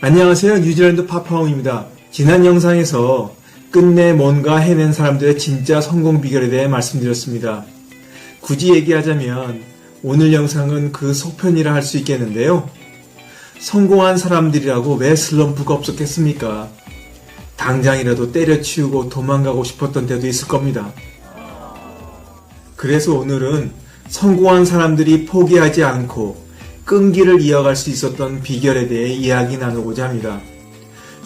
안녕하세요. 뉴질랜드 파파홍입니다. 지난 영상에서 끝내 뭔가 해낸 사람들의 진짜 성공 비결에 대해 말씀드렸습니다. 굳이 얘기하자면 오늘 영상은 그 속편이라 할 수 있겠는데요. 성공한 사람들이라고 왜 슬럼프가 없었겠습니까? 당장이라도 때려치우고 도망가고 싶었던 때도 있을 겁니다. 그래서 오늘은 성공한 사람들이 포기하지 않고 끈기를 이어갈 수 있었던 비결에 대해 이야기 나누고자 합니다.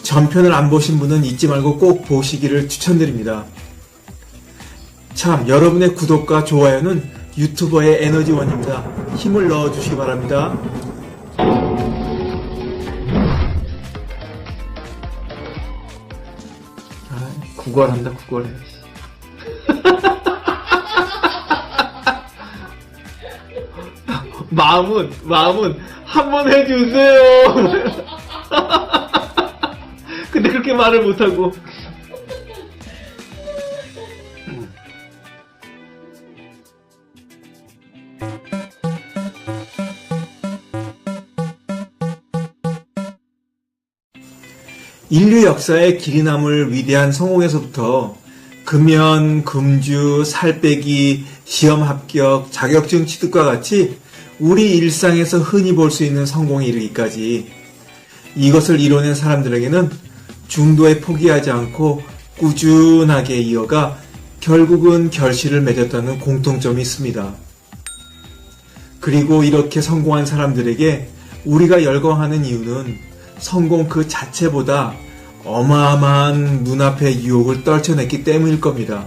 전편을 안 보신 분은 잊지 말고 꼭 보시기를 추천드립니다. 참, 여러분의 구독과 좋아요는 유튜버의 에너지원입니다. 힘을 넣어주시기 바랍니다. 구걸한다, 구걸해. 마음은 한번 해주세요. 근데 그렇게 말을 못하고. 인류 역사의 길이 남을 위대한 성공에서부터 금연, 금주, 살 빼기, 시험 합격, 자격증 취득과 같이 우리 일상에서 흔히 볼 수 있는 성공에 이르기까지 이것을 이뤄낸 사람들에게는 중도에 포기하지 않고 꾸준하게 이어가 결국은 결실을 맺었다는 공통점이 있습니다. 그리고 이렇게 성공한 사람들에게 우리가 열광하는 이유는 성공 그 자체보다 어마어마한 눈앞의 유혹을 떨쳐냈기 때문일 겁니다.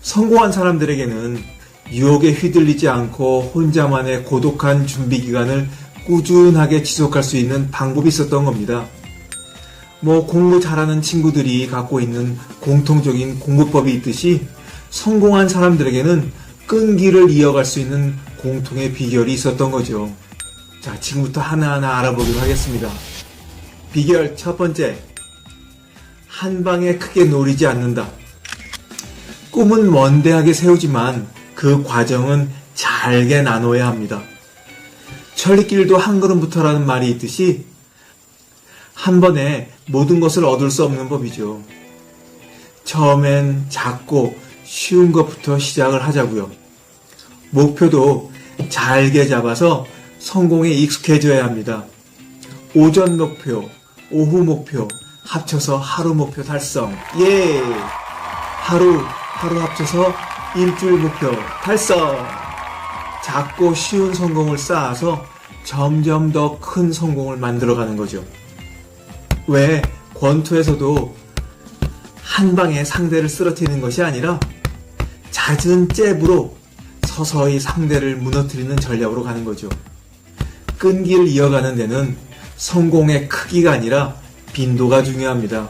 성공한 사람들에게는 유혹에 휘둘리지 않고 혼자만의 고독한 준비 기간을 꾸준하게 지속할 수 있는 방법이 있었던 겁니다. 공부 잘하는 친구들이 갖고 있는 공통적인 공부법이 있듯이 성공한 사람들에게는 끈기를 이어갈 수 있는 공통의 비결이 있었던 거죠. 자, 지금부터 하나하나 알아보도록 하겠습니다. 비결 첫 번째, 한 방에 크게 노리지 않는다. 꿈은 먼대하게 세우지만 그 과정은 잘게 나눠야 합니다. 천리길도 한 걸음부터라는 말이 있듯이 한 번에 모든 것을 얻을 수 없는 법이죠. 처음엔 작고 쉬운 것부터 시작을 하자고요. 목표도 잘게 잡아서 성공에 익숙해져야 합니다. 오전 목표, 오후 목표, 합쳐서 하루 목표 달성. 예! 하루 합쳐서 일주일 목표 달성! 작고 쉬운 성공을 쌓아서 점점 더 큰 성공을 만들어가는 거죠. 왜 권투에서도 한 방에 상대를 쓰러뜨리는 것이 아니라 잦은 잽으로 서서히 상대를 무너뜨리는 전략으로 가는 거죠. 끈기를 이어가는 데는 성공의 크기가 아니라 빈도가 중요합니다.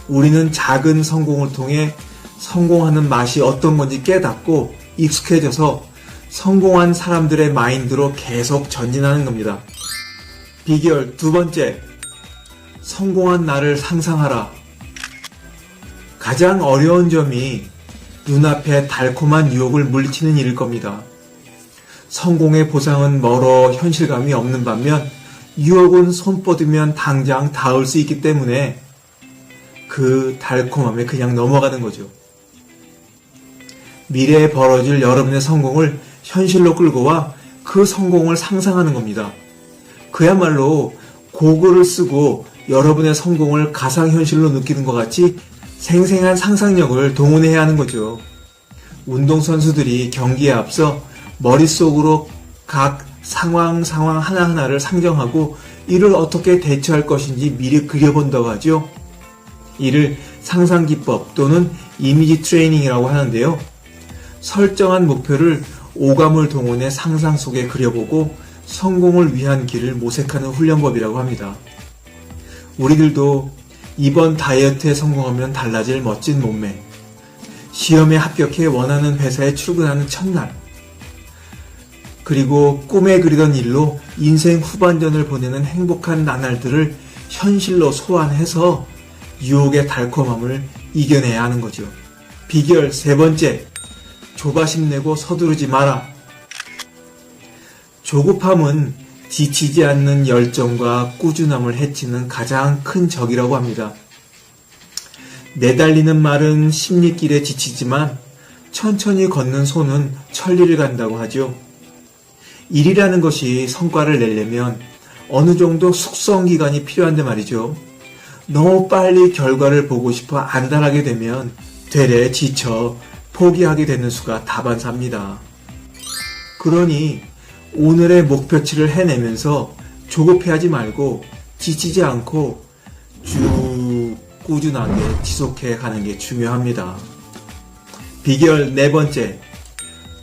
우리는 작은 성공을 통해 성공하는 맛이 어떤 건지 깨닫고 익숙해져서 성공한 사람들의 마인드로 계속 전진하는 겁니다. 비결 두 번째, 성공한 나를 상상하라. 가장 어려운 점이 눈앞에 달콤한 유혹을 물리치는 일일 겁니다. 성공의 보상은 멀어 현실감이 없는 반면 유혹은 손 뻗으면 당장 닿을 수 있기 때문에 그 달콤함에 그냥 넘어가는 거죠. 미래에 벌어질 여러분의 성공을 현실로 끌고 와 그 성공을 상상하는 겁니다. 그야말로 고글을 쓰고 여러분의 성공을 가상현실로 느끼는 것 같이 생생한 상상력을 동원해야 하는 거죠. 운동선수들이 경기에 앞서 머릿속으로 각 상황 하나하나를 상정하고 이를 어떻게 대처할 것인지 미리 그려본다고 하죠. 이를 상상기법 또는 이미지 트레이닝이라고 하는데요. 설정한 목표를 오감을 동원해 상상 속에 그려보고 성공을 위한 길을 모색하는 훈련법이라고 합니다. 우리들도 이번 다이어트에 성공하면 달라질 멋진 몸매, 시험에 합격해 원하는 회사에 출근하는 첫날, 그리고 꿈에 그리던 일로 인생 후반전을 보내는 행복한 나날들을 현실로 소환해서 유혹의 달콤함을 이겨내야 하는 거죠. 비결 세 번째, 조바심 내고 서두르지 마라. 조급함은 지치지 않는 열정과 꾸준함을 해치는 가장 큰 적이라고 합니다. 내달리는 말은 십리길에 지치지만 천천히 걷는 손은 천리를 간다고 하죠. 일이라는 것이 성과를 내려면 어느 정도 숙성 기간이 필요한데 말이죠. 너무 빨리 결과를 보고 싶어 안달하게 되면 되레 지쳐 포기하게 되는 수가 다반사입니다. 그러니 오늘의 목표치를 해내면서 조급해하지 말고 지치지 않고 쭉 꾸준하게 지속해 가는 게 중요합니다. 비결 네 번째,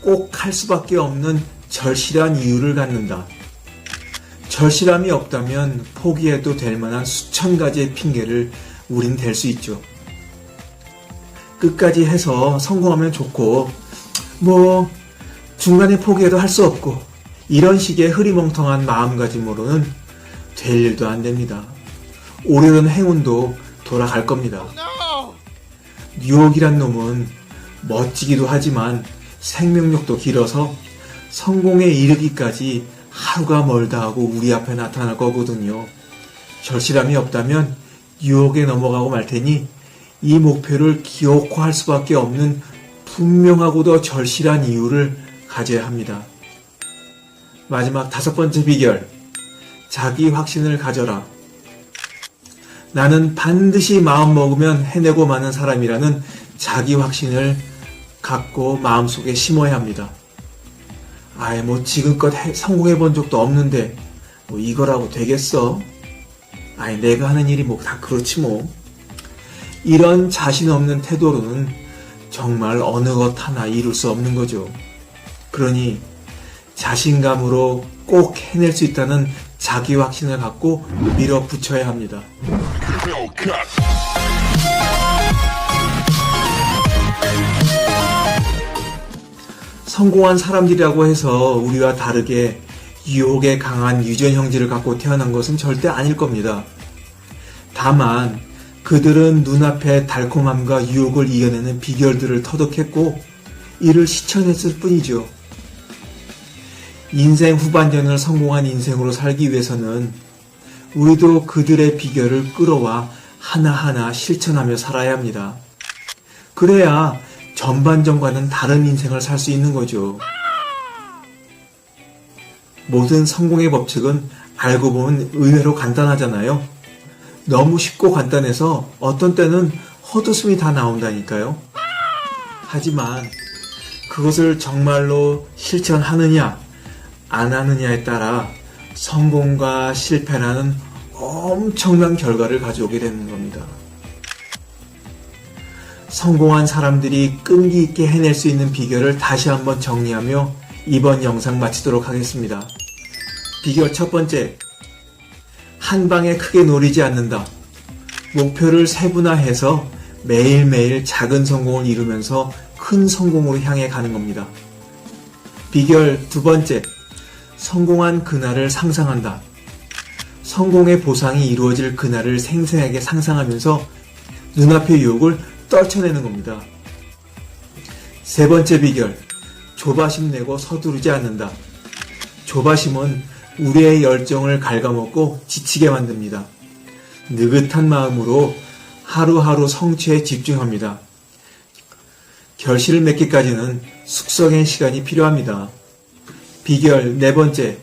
꼭 할 수밖에 없는 절실한 이유를 갖는다. 절실함이 없다면 포기해도 될 만한 수천 가지의 핑계를 우린 댈 수 있죠. 끝까지 해서 성공하면 좋고, 중간에 포기해도 할 수 없고, 이런 식의 흐리멍텅한 마음가짐으로는 될 일도 안 됩니다. 오래된 행운도 돌아갈 겁니다. 뉴욕이란 놈은 멋지기도 하지만 생명력도 길어서 성공에 이르기까지 하루가 멀다 하고 우리 앞에 나타날 거거든요. 절실함이 없다면 유혹에 넘어가고 말 테니 이 목표를 기억화할 수밖에 없는 분명하고도 절실한 이유를 가져야 합니다. 마지막 다섯 번째 비결, 자기 확신을 가져라. 나는 반드시 마음먹으면 해내고 마는 사람이라는 자기 확신을 갖고 마음속에 심어야 합니다. 지금껏 성공해 본 적도 없는데 이거라고 되겠어? 내가 하는 일이 다 그렇지 뭐. 이런 자신 없는 태도로는 정말 어느 것 하나 이룰 수 없는 거죠. 그러니 자신감으로 꼭 해낼 수 있다는 자기 확신을 갖고 밀어붙여야 합니다. 성공한 사람들이라고 해서 우리와 다르게 유혹에 강한 유전 형질을 갖고 태어난 것은 절대 아닐 겁니다. 다만 그들은 눈앞의 달콤함과 유혹을 이겨내는 비결들을 터득했고 이를 실천했을 뿐이죠. 인생 후반전을 성공한 인생으로 살기 위해서는 우리도 그들의 비결을 끌어와 하나하나 실천하며 살아야 합니다. 그래야 전반전과는 다른 인생을 살 수 있는 거죠. 모든 성공의 법칙은 알고 보면 의외로 간단하잖아요. 너무 쉽고 간단해서 어떤 때는 헛웃음이 다 나온다니까요. 하지만 그것을 정말로 실천하느냐 안 하느냐에 따라 성공과 실패라는 엄청난 결과를 가져오게 되는 겁니다. 성공한 사람들이 끈기 있게 해낼 수 있는 비결을 다시 한번 정리하며 이번 영상 마치도록 하겠습니다. 비결 첫 번째, 한 방에 크게 노리지 않는다. 목표를 세분화해서 매일매일 작은 성공을 이루면서 큰 성공으로 향해 가는 겁니다. 비결 두 번째, 성공한 그날을 상상한다. 성공의 보상이 이루어질 그날을 생생하게 상상하면서 눈앞의 유혹을 떨쳐내는 겁니다. 세 번째 비결, 조바심 내고 서두르지 않는다. 조바심은 우리의 열정을 갉아먹고 지치게 만듭니다. 느긋한 마음으로 하루하루 성취에 집중합니다. 결실을 맺기까지는 숙성의 시간이 필요합니다. 비결 네 번째,